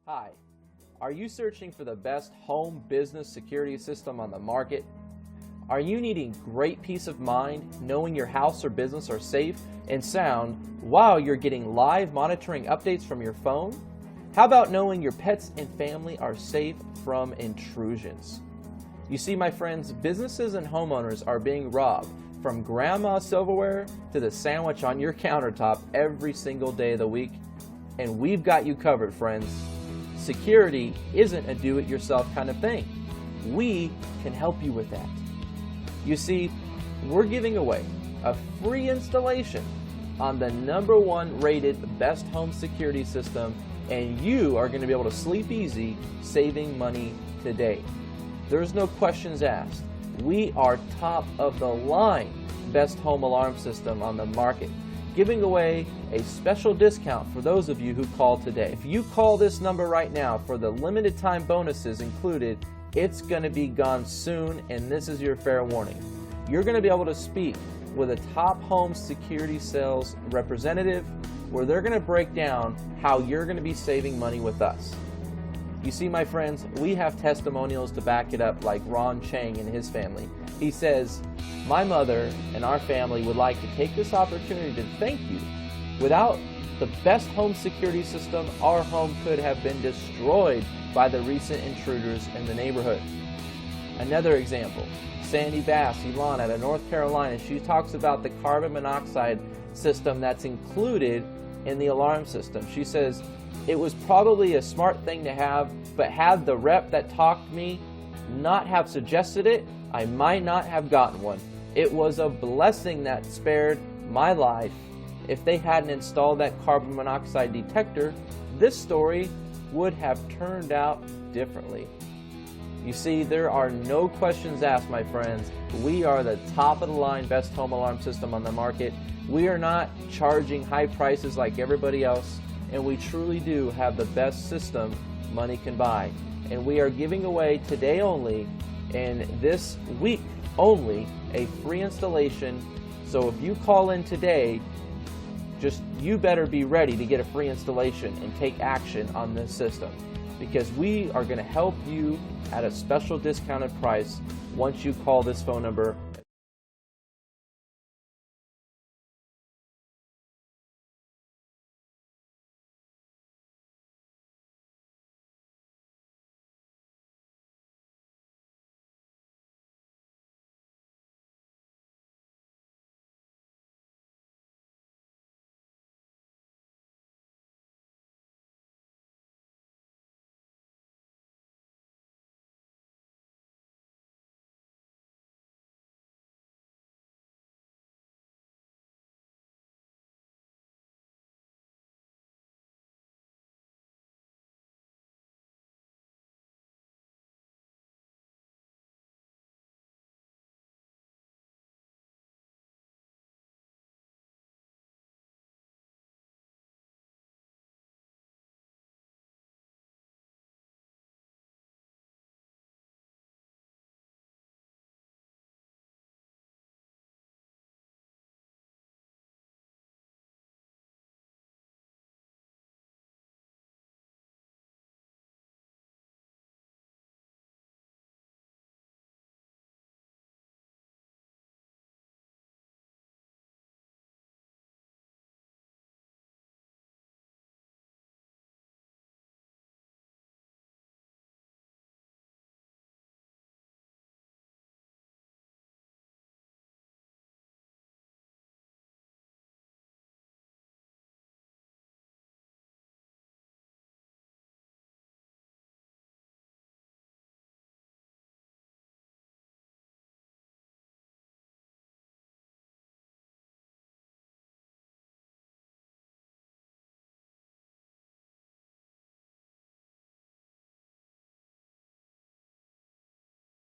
Hi, are you searching for the best home business security system on the market? Are you needing great peace of mind knowing your house or business are safe and sound while you're getting live monitoring updates from your phone? How about knowing your pets and family are safe from intrusions? You see, my friends, businesses and homeowners are being robbed from grandma's silverware to the sandwich on your countertop every single day of the week, and we've got you covered, friends. Security isn't a do-it-yourself kind of thing. We can help you with that. You see, we're giving away a free installation on the #1 rated best home security system, and you are going to be able to sleep easy saving money today. There's no questions asked. We are top of the line best home alarm system on the market, giving away a special discount for those of you who call today. If you call this number right now for the limited time bonuses included, it's going to be gone soon, and this is your fair warning. You're going to be able to speak with a top home security sales representative where they're going to break down how you're going to be saving money with us. You see, my friends, we have testimonials to back it up, like Ron Chang and his family. He says, "My mother and our family would like to take this opportunity to thank you. Without the best home security system, our home could have been destroyed by the recent intruders in the neighborhood." Another example, Sandy Bass, Elon out of North Carolina, she talks about the carbon monoxide system that's included in the alarm system. She says, "It was probably a smart thing to have, but had the rep that talked to me not have suggested it, I might not have gotten one. It was a blessing that spared my life. If they hadn't installed that carbon monoxide detector, this story would have turned out differently." You see, there are no questions asked, my friends. We are the top of the line best home alarm system on the market. We are not charging high prices like everybody else, and we truly do have the best system money can buy. And we are giving away today only, and this week only, a free installation. So if you call in today, you better be ready to get a free installation and take action on this system, because we are going to help you at a special discounted price once you call this phone number